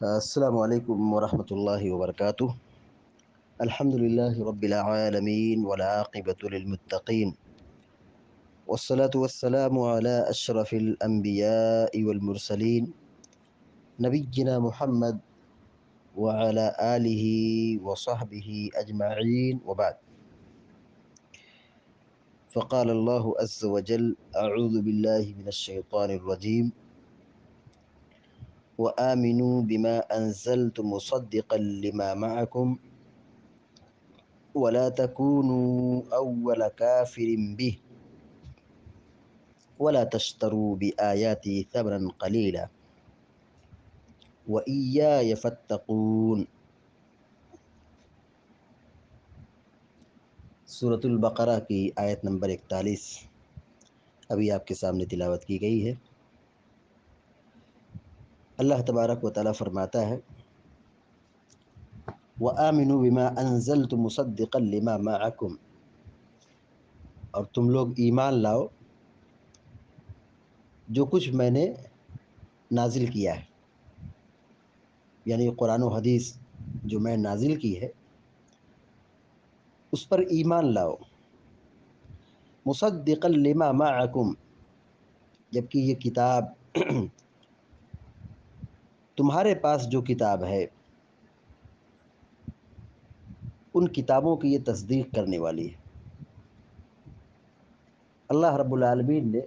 السلام علیکم ورحمۃ اللہ وبرکاتہ۔ الحمد للہ رب العالمین والعاقبۃ للمتقین والصلاة والسلام علی اشرف الانبیاء والمرسلین نبینا محمد وعلی آلہ وصحبہ اجمعین وبعد۔ فقال اللہ عز وجل اعوذ باللہ من الشیطان الرجیم وآمنوا بما انزلت مصدقا لما معکم ولا تكونوا أول كافر به ولا تشتروا بآياتي ثمنا قليلا وإياي فاتقون۔ سورۃ البقرہ کی آیت نمبر 41 ابھی آپ کے سامنے تلاوت کی گئی ہے۔ اللہ تبارک و تعالیٰ فرماتا ہے وَآمِنُوا بِمَا أَنزَلْتُ مُصَدِّقًا لِمَا مَعَكُمْ، اور تم لوگ ایمان لاؤ جو کچھ میں نے نازل کیا ہے، یعنی قرآن و حدیث جو میں نازل کی ہے اس پر ایمان لاؤ۔ مصدقا لما معکم، جبکہ یہ کتاب تمہارے پاس جو کتاب ہے ان کتابوں کی یہ تصدیق کرنے والی ہے۔ اللہ رب العالمین نے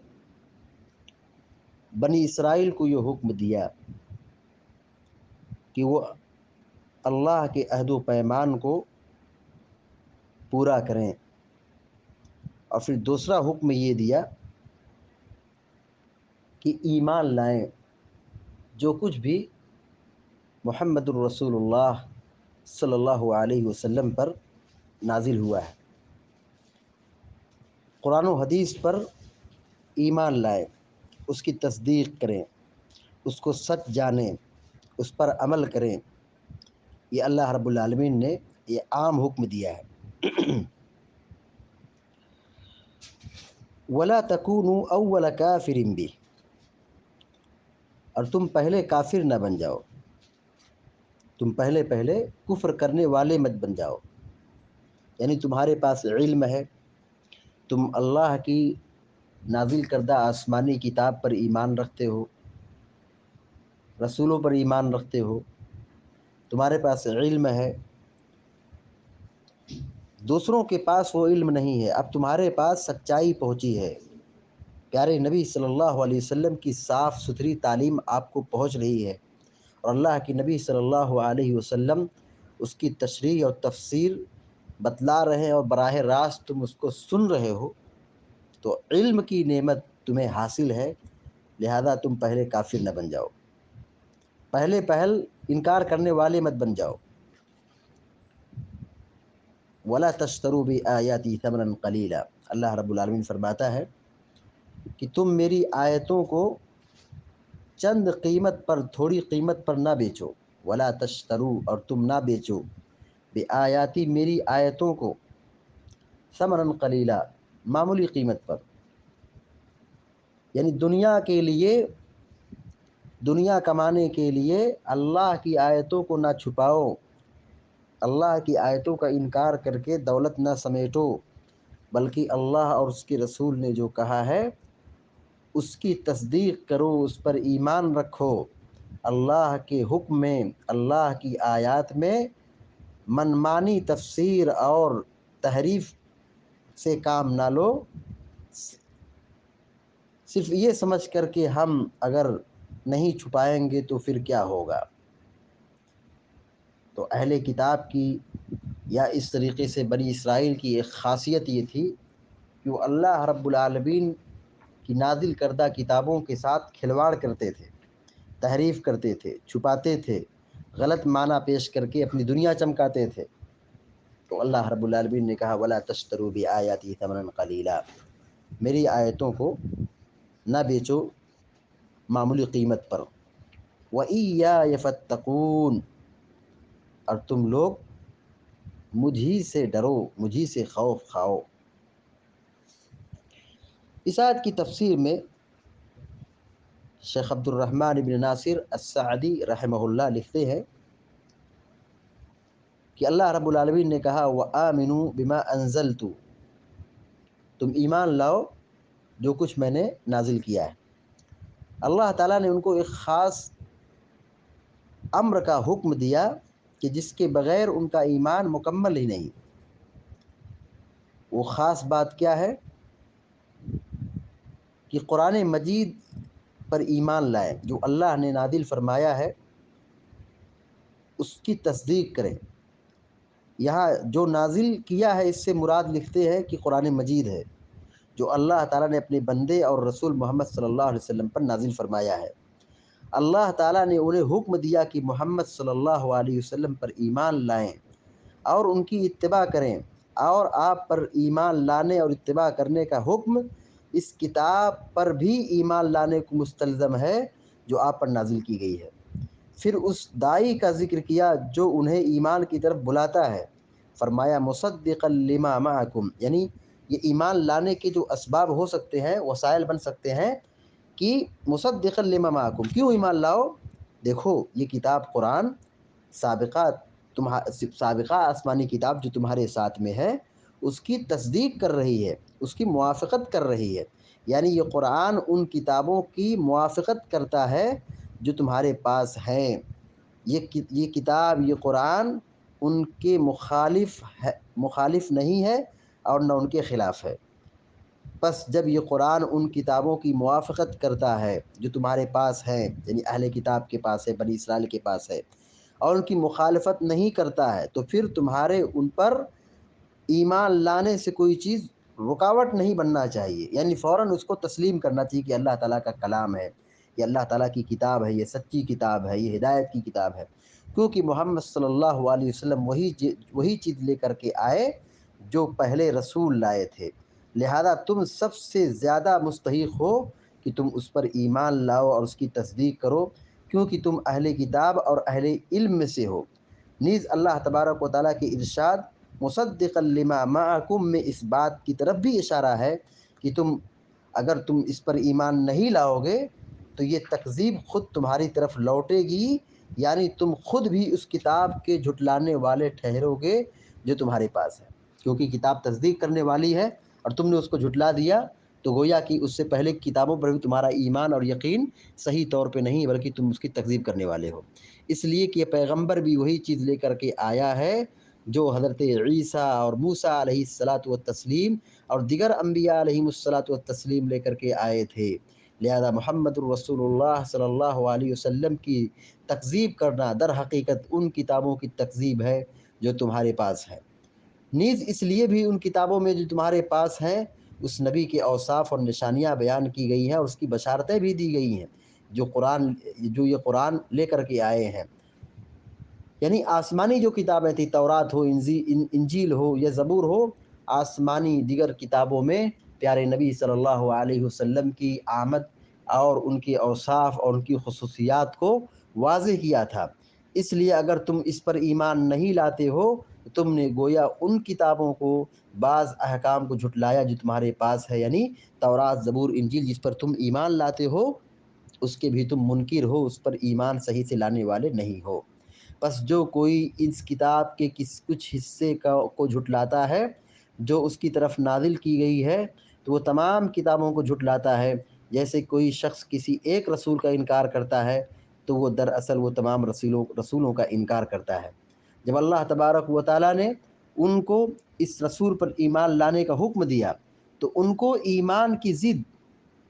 بنی اسرائیل کو یہ حکم دیا کہ وہ اللہ کے عہد و پیمان کو پورا کریں، اور پھر دوسرا حکم یہ دیا کہ ایمان لائیں جو کچھ بھی محمد الرسول اللہ صلی اللہ علیہ وسلم پر نازل ہوا ہے، قرآن و حدیث پر ایمان لائیں، اس کی تصدیق کریں، اس کو سچ جانیں، اس پر عمل کریں۔ یہ اللہ رب العالمین نے یہ عام حکم دیا ہے۔ وَلَا تَكُونُوا أَوَّلَ كَافِرٍ بِهِ، اور تم پہلے کافر نہ بن جاؤ، تم پہلے کفر کرنے والے مت بن جاؤ۔ یعنی تمہارے پاس علم ہے، تم اللہ کی نازل کردہ آسمانی کتاب پر ایمان رکھتے ہو، رسولوں پر ایمان رکھتے ہو، تمہارے پاس علم ہے، دوسروں کے پاس وہ علم نہیں ہے، اب تمہارے پاس سچائی پہنچی ہے، پیارے نبی صلی اللہ علیہ وسلم کی صاف ستھری تعلیم آپ کو پہنچ رہی ہے، اور اللہ کی نبی صلی اللہ علیہ وسلم اس کی تشریح اور تفسیر بتلا رہے ہیں، اور براہ راست تم اس کو سن رہے ہو، تو علم کی نعمت تمہیں حاصل ہے، لہذا تم پہلے کافر نہ بن جاؤ، پہلے انکار کرنے والے مت بن جاؤ۔ وَلَا تَشْتَرُوا بِآيَاتِي ثَمَنًا قَلِيلًا، اللہ رب العالمین فرماتا ہے کہ تم میری آیتوں کو چند قیمت پر، تھوڑی قیمت پر نہ بیچو۔ وَلَا تَشْتَرُوا، اور تم نہ بیچو، بِآيَاتِي میری آیتوں کو، ثَمَنًا قَلِيلًا معمولی قیمت پر، یعنی دنیا کمانے کے لیے اللہ کی آیتوں کو نہ چھپاؤ، اللہ کی آیتوں کا انکار کر کے دولت نہ سمیٹو، بلکہ اللہ اور اس کے رسول نے جو کہا ہے اس کی تصدیق کرو، اس پر ایمان رکھو۔ اللہ کے حکم میں، اللہ کی آیات میں منمانی تفسیر اور تحریف سے کام نہ لو، صرف یہ سمجھ کر کہ ہم اگر نہیں چھپائیں گے تو پھر کیا ہوگا۔ تو اہل کتاب کی یا اس طریقے سے بنی اسرائیل کی ایک خاصیت یہ تھی کہ وہ اللہ رب العالمین کی نازل کردہ کتابوں کے ساتھ کھلواڑ کرتے تھے، تحریف کرتے تھے، چھپاتے تھے، غلط معنی پیش کر کے اپنی دنیا چمکاتے تھے۔ تو اللہ رب العالمین نے کہا وَلَا تَشْتَرُوا بِآيَاتِي ثَمَنًا قَلِيلًا، میری آیتوں کو نہ بیچو معمولی قیمت پر۔ وَإِيَّايَ فَاتَّقُونِ، اور تم لوگ مجھی سے ڈرو، مجھی سے خوف کھاؤ۔ اس آیت کی تفسیر میں شیخ عبد الرحمن بن ناصر السعدی رحمہ اللہ لکھتے ہیں کہ اللہ رب العالمین نے کہا وَآمِنُوا بِمَا أَنزَلْتُ، تم ایمان لاؤ جو کچھ میں نے نازل کیا ہے۔ اللہ تعالیٰ نے ان کو ایک خاص امر کا حکم دیا کہ جس کے بغیر ان کا ایمان مکمل ہی نہیں۔ وہ خاص بات کیا ہے کہ قرآن مجید پر ایمان لائیں، جو اللہ نے نازل فرمایا ہے اس کی تصدیق کریں۔ یہاں جو نازل کیا ہے اس سے مراد لکھتے ہیں کہ قرآن مجید ہے، جو اللہ تعالیٰ نے اپنے بندے اور رسول محمد صلی اللہ علیہ وسلم پر نازل فرمایا ہے۔ اللہ تعالیٰ نے انہیں حکم دیا کہ محمد صلی اللہ علیہ وسلم پر ایمان لائیں اور ان کی اتباع کریں، اور آپ پر ایمان لانے اور اتباع کرنے کا حکم اس کتاب پر بھی ایمان لانے کو مستلزم ہے جو آپ پر نازل کی گئی ہے۔ پھر اس داعی کا ذکر کیا جو انہیں ایمان کی طرف بلاتا ہے، فرمایا مصدقا لما معکم، یعنی یہ ایمان لانے کے جو اسباب ہو سکتے ہیں، وسائل بن سکتے ہیں کہ مصدقا لما معکم، کیوں ایمان لاؤ؟ دیکھو یہ کتاب قرآن سابقہ آسمانی کتاب جو تمہارے ساتھ میں ہے اس کی تصدیق کر رہی ہے، اس کی موافقت کر رہی ہے، یعنی یہ قرآن ان کتابوں کی موافقت کرتا ہے جو تمہارے پاس ہیں۔ یہ کتاب، یہ قرآن ان کے مخالف نہیں ہے اور نہ ان کے خلاف ہے۔ پس جب یہ قرآن ان کتابوں کی موافقت کرتا ہے جو تمہارے پاس ہیں، یعنی اہل کتاب کے پاس ہے، بنی اسرائیل کے پاس ہے، اور ان کی مخالفت نہیں کرتا ہے، تو پھر تمہارے ان پر ایمان لانے سے کوئی چیز رکاوٹ نہیں بننا چاہیے، یعنی فوراً اس کو تسلیم کرنا چاہیے کہ اللہ تعالیٰ کا کلام ہے، یہ اللہ تعالیٰ کی کتاب ہے، یہ سچی کتاب ہے، یہ ہدایت کی کتاب ہے، کیونکہ محمد صلی اللہ علیہ وسلم وہی چیز لے کر کے آئے جو پہلے رسول لائے تھے، لہذا تم سب سے زیادہ مستحق ہو کہ تم اس پر ایمان لاؤ اور اس کی تصدیق کرو، کیونکہ تم اہل کتاب اور اہل علم میں سے ہو۔ نیز اللہ تبارک و تعالیٰ کے ارشاد مصدقا لما معکم میں اس بات کی طرف بھی اشارہ ہے کہ اگر تم اس پر ایمان نہیں لاؤ گے تو یہ تکذیب خود تمہاری طرف لوٹے گی، یعنی تم خود بھی اس کتاب کے جھٹلانے والے ٹھہرو گے جو تمہارے پاس ہے، کیونکہ کتاب تصدیق کرنے والی ہے اور تم نے اس کو جھٹلا دیا تو گویا کہ اس سے پہلے کتابوں پر بھی تمہارا ایمان اور یقین صحیح طور پہ نہیں بلکہ تم اس کی تکذیب کرنے والے ہو، اس لیے کہ یہ پیغمبر بھی وہی چیز لے کر کے آیا ہے جو حضرت عیسیٰ اور موسیٰ علیہ الصلاۃ والتسلیم اور دیگر انبیاء علیہم الصلاۃ والتسلیم لے کر کے آئے تھے۔ لہذا محمد الرسول اللہ صلی اللہ علیہ وسلم کی تکذیب کرنا در حقیقت ان کتابوں کی تکذیب ہے جو تمہارے پاس ہے۔ نیز اس لیے بھی ان کتابوں میں جو تمہارے پاس ہیں اس نبی کے اوصاف اور نشانیاں بیان کی گئی ہیں اور اس کی بشارتیں بھی دی گئی ہیں جو یہ قرآن لے کر کے آئے ہیں، یعنی آسمانی جو کتابیں تھیں، تورات ہو، انجیل ہو یا زبور ہو، آسمانی دیگر کتابوں میں پیارے نبی صلی اللہ علیہ وسلم کی آمد اور ان کے اوصاف اور ان کی خصوصیات کو واضح کیا تھا۔ اس لیے اگر تم اس پر ایمان نہیں لاتے ہو تو تم نے گویا ان کتابوں کو بعض احکام کو جھٹلایا جو تمہارے پاس ہے، یعنی تورات، زبور، انجیل جس پر تم ایمان لاتے ہو اس کے بھی تم منکر ہو، اس پر ایمان صحیح سے لانے والے نہیں ہو۔ پس جو کوئی اس کتاب کے کچھ حصے کو جھٹلاتا ہے جو اس کی طرف نازل کی گئی ہے تو وہ تمام کتابوں کو جھٹلاتا ہے، جیسے کوئی شخص کسی ایک رسول کا انکار کرتا ہے تو وہ دراصل وہ تمام رسولوں کا انکار کرتا ہے۔ جب اللہ تبارک و تعالیٰ نے ان کو اس رسول پر ایمان لانے کا حکم دیا تو ان کو ایمان کی ضد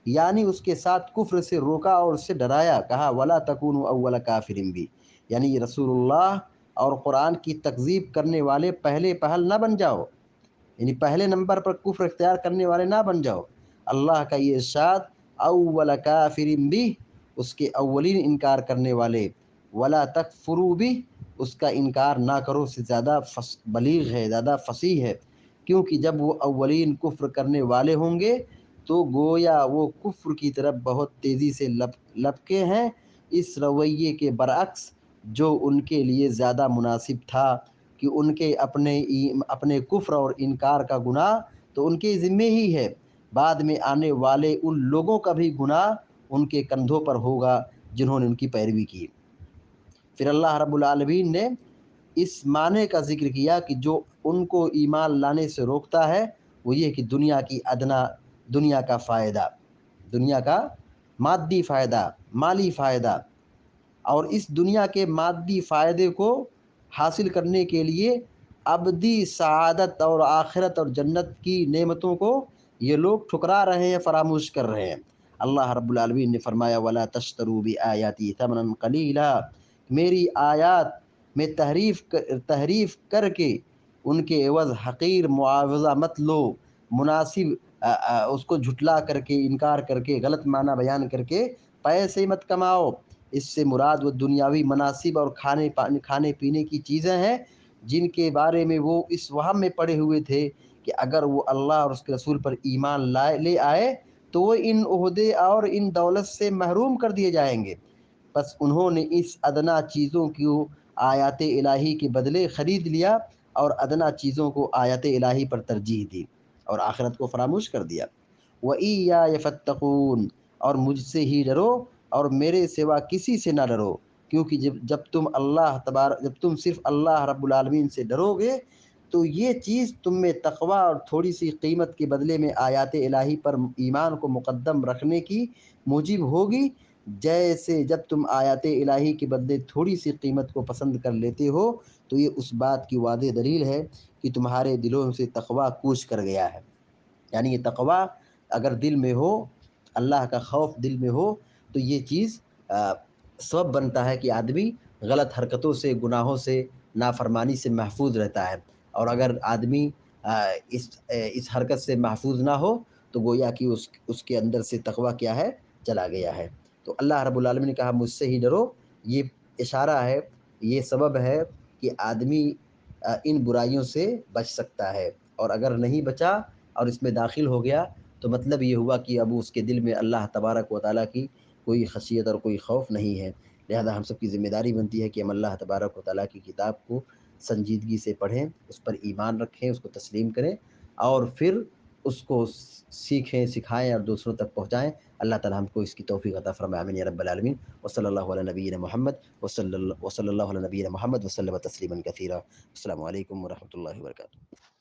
یعنی اس کے ساتھ کفر سے روکا اور اس سے ڈرایا، کہا وَلَا تَكُونُوا أَوَّلَ كَافِرٍ بِهِ، یعنی یہ رسول اللہ اور قرآن کی تکذیب کرنے والے پہلے پہل نہ بن جاؤ، یعنی پہلے نمبر پر کفر اختیار کرنے والے نہ بن جاؤ۔ اللہ کا یہ ارشاد اول کافر بہ، اس کے اولین انکار کرنے والے، ولا تکفروا بہ، اس کا انکار نہ کرو سے زیادہ بلیغ ہے، زیادہ فصیح ہے، کیونکہ جب وہ اولین کفر کرنے والے ہوں گے تو گویا وہ کفر کی طرف بہت تیزی سے لپکے ہیں، اس رویے کے برعکس جو ان کے لیے زیادہ مناسب تھا کہ ان کے اپنے کفر اور انکار کا گناہ تو ان کے ذمے ہی ہے، بعد میں آنے والے ان لوگوں کا بھی گناہ ان کے کندھوں پر ہوگا جنہوں نے ان کی پیروی کی۔ پھر اللہ رب العالمین نے اس معنی کا ذکر کیا کہ جو ان کو ایمان لانے سے روکتا ہے وہ یہ کہ دنیا کی ادنا، دنیا کا فائدہ، دنیا کا مادی فائدہ، مالی فائدہ، اور اس دنیا کے مادی فائدے کو حاصل کرنے کے لیے ابدی سعادت اور آخرت اور جنت کی نعمتوں کو یہ لوگ ٹھکرا رہے ہیں، فراموش کر رہے ہیں۔ اللہ رب العالمین نے فرمایا وَلَا تَشْتَرُوا بِآيَاتِي ثَمَنًا قَلِيلًا، میری آیات میں تحریف کر کے ان کے عوض حقیر معاوضہ مت لو، مناسب اس کو جھٹلا کر کے، انکار کر کے، غلط معنی بیان کر کے پیسے مت کماؤ۔ اس سے مراد وہ دنیاوی مناسب اور کھانے پینے کی چیزیں ہیں جن کے بارے میں وہ اس وہم میں پڑے ہوئے تھے کہ اگر وہ اللہ اور اس کے رسول پر ایمان لے آئے تو وہ ان عہدے اور ان دولت سے محروم کر دیے جائیں گے۔ بس انہوں نے اس ادنا چیزوں کو آیات الہی کے بدلے خرید لیا اور ادنا چیزوں کو آیات الہی پر ترجیح دی اور آخرت کو فراموش کر دیا۔ وَإِيَّايَ فَاتَّقُونِ، اور مجھ سے ہی ڈرو اور میرے سوا کسی سے نہ ڈرو، کیونکہ جب تم صرف اللہ رب العالمین سے ڈرو گے تو یہ چیز تم میں تقویٰ اور تھوڑی سی قیمت کے بدلے میں آیات الہی پر ایمان کو مقدم رکھنے کی موجب ہوگی، جیسے جب تم آیات الہی کے بدلے تھوڑی سی قیمت کو پسند کر لیتے ہو تو یہ اس بات کی واضح دلیل ہے کہ تمہارے دلوں سے تقویٰ کوچ کر گیا ہے۔ یعنی یہ تقویٰ اگر دل میں ہو، اللہ کا خوف دل میں ہو، تو یہ چیز سبب بنتا ہے کہ آدمی غلط حرکتوں سے، گناہوں سے، نافرمانی سے محفوظ رہتا ہے۔ اور اگر آدمی اس حرکت سے محفوظ نہ ہو تو گویا کہ اس کے اندر سے تقویٰ کیا ہے، چلا گیا ہے۔ تو اللہ رب العالمین نے کہا مجھ سے ہی ڈرو، یہ اشارہ ہے، یہ سبب ہے کہ آدمی ان برائیوں سے بچ سکتا ہے، اور اگر نہیں بچا اور اس میں داخل ہو گیا تو مطلب یہ ہوا کہ اب اس کے دل میں اللہ تبارک و تعالیٰ کی کوئی خشیت اور کوئی خوف نہیں ہے۔ لہذا ہم سب کی ذمہ داری بنتی ہے کہ ہم اللہ تبارک و تعالیٰ کی کتاب کو سنجیدگی سے پڑھیں، اس پر ایمان رکھیں، اس کو تسلیم کریں، اور پھر اس کو سیکھیں، سکھائیں اور دوسروں تک پہنچائیں۔ اللہ تعالیٰ ہم کو اس کی توفیق عطا فرمائے، آمین یا رب العالمین۔ وصلی اللہ علی نبینا محمد وصلی اللہ علی نبینا محمد وسلم تسلیما کثیرا۔ السلام علیکم ورحمۃ اللہ وبرکاتہ۔